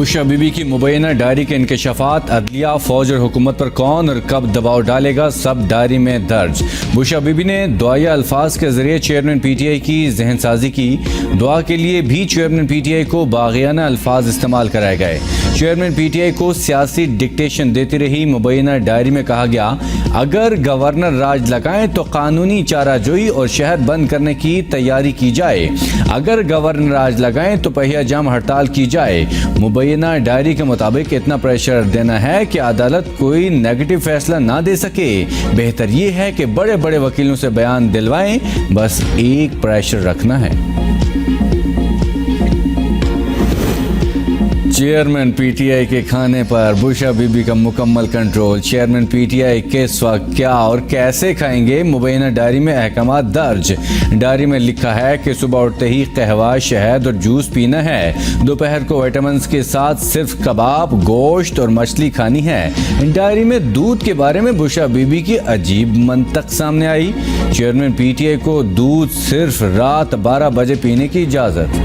Bushra be be کی مبینہ diary کے انکشافات، عدلیہ، فوج اور حکومت پر کون اور کب دباؤ ڈالے گا، سب ڈائری میں درج۔ بشرا بی بی نے دعائیہ الفاظ کے ذریعے چیئرمین پی ٹی آئی کی ذہن سازی کی۔ دعا کے لیے بھی چیئرمین پی ٹی آئی کو باغیانہ الفاز استعمال کرائے گئے۔ چیئرمین پی ٹی آئی کو سیاسی ڈکٹیشن دیتی رہی۔ مبینہ ڈائری میں کہا گیا، اگر گورنر راج لگائیں تو قانونی چارہ جوئی اور شہر بند کرنے کی تیاری کی جائے، اگر گورنر راج لگائیں تو پہیہ جام ہڑتال کی جائے۔ مبینہ ڈائری کے مطابق اتنا پریشر دینا ہے کہ عدالت کوئی نیگیٹو فیصلہ نہ دے سکے۔ بہتر یہ ہے کہ بڑے بڑے وکیلوں سے بیان دلوائیں، بس ایک پریشر رکھنا ہے۔ چیئرمین پی ٹی آئی کے کھانے پر بشرا بی بی کا مکمل control. Chairman P T I کس وقت، کیا اور کیسے کھائیں گے، مبینہ ڈائری میں احکامات درج۔ ڈائری میں لکھا ہے کہ صبح اٹھتے ہی قہوہ، شہد اور جوس پینا ہے، دوپہر کو وائٹامنز کے ساتھ صرف کباب، گوشت اور مچھلی کھانی ہے۔ ڈائری میں دودھ کے بارے میں بشرا بی بی کی عجیب منطق سامنے آئی۔ چیئرمین پی ٹی آئی کو دودھ صرف رات 12 بجے پینے کی اجازت۔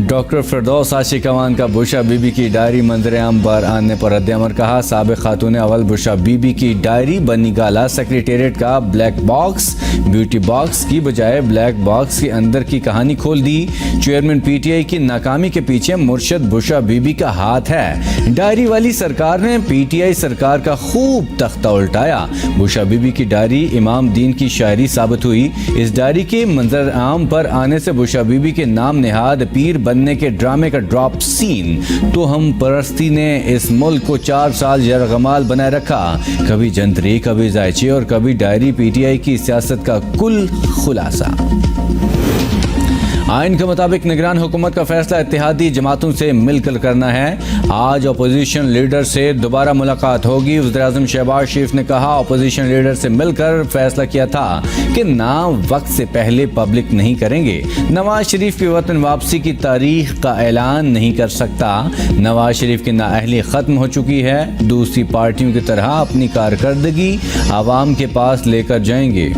ڈاکٹر فردوس عاشق امان کا بشرا بی بی کی ڈائری منظر عام پر آنے پر رد عمل، کہا سابق خاتون اول بشرا بی بی کی ڈائری بنی گالا سیکریٹریٹ کا بلیک باکس، بیوٹی باکس کی بجائے بلیک باکس کے اندر کی کہانی کھول دی۔ چیئرمین پی ٹی آئی کی ناکامی کے پیچھے مرشد بشرا بی بی کا ہاتھ ہے۔ ڈائری والی سرکار نے پی ٹی آئی سرکار کا خوب تختہ الٹایا۔ بشرا بی بی کی ڈائری امام دین کی شاعری ثابت ہوئی۔ اس ڈائری کے منظر عام پر آنے سے بشرا بی بی کے نام نہاد پیر بننے کے ڈرامے کا ڈراپ سین۔ تو ہم پرستی نے اس ملک کو 4 سال یرغمال بنائے رکھا، کبھی جنتری، کبھی زائچے اور کبھی ڈائری۔ پی ٹی آئی کی سیاست کا کل خلاصہ۔ آئین کے مطابق نگران حکومت کا فیصلہ اتحادی جماعتوں سے مل کر کرنا ہے۔ آج اپوزیشن لیڈر سے دوبارہ ملاقات ہوگی۔ وزیراعظم شہباز شریف نے کہا، اپوزیشن لیڈر سے مل کر فیصلہ کیا تھا کہ نام وقت سے پہلے پبلک نہیں کریں گے۔ نواز شریف کی وطن واپسی کی تاریخ کا اعلان نہیں کر سکتا۔ نواز شریف کی نااہلی ختم ہو چکی ہے، دوسری پارٹیوں کی طرح اپنی کارکردگی عوام کے پاس لے کر جائیں گے۔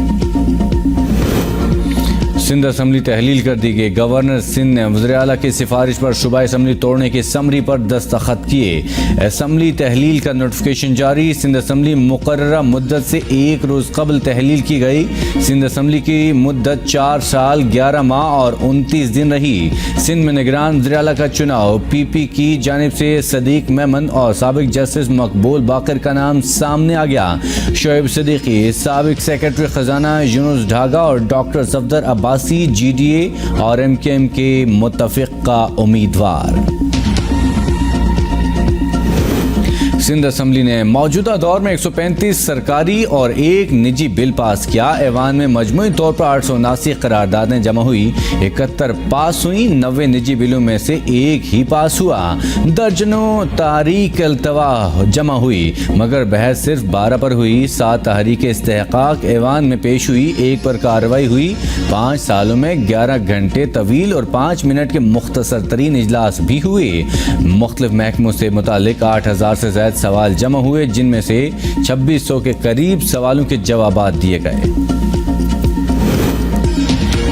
سندھ اسمبلی تحلیل کر دی گئی۔ گورنر سندھ نے وزیر اعلیٰ کی سفارش پر صوبہ اسمبلی توڑنے کی سمری پر دستخط کیے۔ اسمبلی تحلیل کا نوٹیفکیشن جاری۔ سندھ اسمبلی مقررہ مدت سے 1 روز قبل تحلیل کی گئی۔ سندھ اسمبلی کی مدت 4 سال 11 ماہ اور 29 دن رہی۔ سندھ میں نگران وزیر اعلیٰ کا چناؤ پی پی کی جانب سے صدیق میمن اور سابق جسٹس مقبول باقر کا نام سامنے آ گیا۔ شعیب صدیقی، سابق سیکرٹری خزانہ یونس ڈھاگا اور doctor Safdar Abbasi G D A اور ایم کیو ایم کے متفقہ امیدوار۔ سندھ اسمبلی نے موجودہ دور میں 135 سرکاری اور 1 نجی بل پاس کیا۔ ایوان میں مجموعی طور پر 879 قراردادیں جمع ہوئی، 71 پاس ہوئیں، 90 نجی بلوں میں سے 1 ہی پاس ہوا۔ درجنوں تحریک التوا جمع ہوئی، مگر بحث صرف 12 پر ہوئی۔ 7 تحریک استحقاق ایوان میں پیش ہوئی، 1 پر کارروائی ہوئی۔ 5 سالوں میں 11 گھنٹے طویل اور 5 منٹ کے مختصر ترین اجلاس بھی ہوئے۔ مختلف محکموں سے متعلق 8000 سے زائد سوال جمع ہوئے، جن میں سے 2600 کے قریب سوالوں کے جوابات دیے گئے۔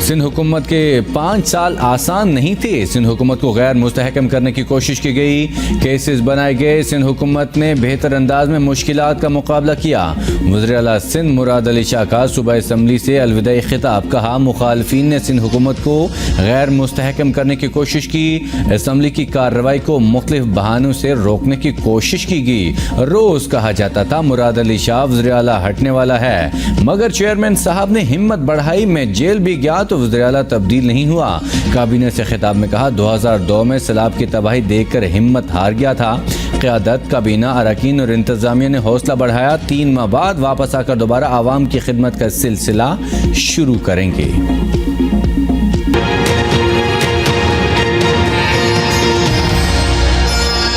سندھ حکومت کے 5 سال آسان نہیں تھے۔ سندھ حکومت کو غیر مستحکم کرنے کی کوشش کی گئی، کیسز بنائے گئے۔ سندھ حکومت نے بہتر انداز میں مشکلات کا مقابلہ کیا۔ وزیر اعلیٰ سندھ مراد علی شاہ کا صوبہ اسمبلی سے الوداعی خطاب، کہا مخالفین نے سندھ حکومت کو غیر مستحکم کرنے کی کوشش کی۔ اسمبلی کی کارروائی کو مختلف بہانوں سے روکنے کی کوشش کی گئی۔ روز کہا جاتا تھا مراد علی شاہ وزیر اعلیٰ ہٹنے والا ہے، مگر چیئرمین صاحب نے ہمت بڑھائی، میں جیل بھی گیا تو وزیر اعلیٰ تبدیل نہیں ہوا۔ کابینہ سے خطاب میں کہا 2002 میں سیلاب کی تباہی دیکھ کر ہمت ہار گیا تھا۔ قیادت، کابینہ، اراکین اور انتظامیہ نے حوصلہ بڑھایا۔ 3 ماہ بعد واپس آ کر دوبارہ عوام کی خدمت کا سلسلہ شروع کریں گے۔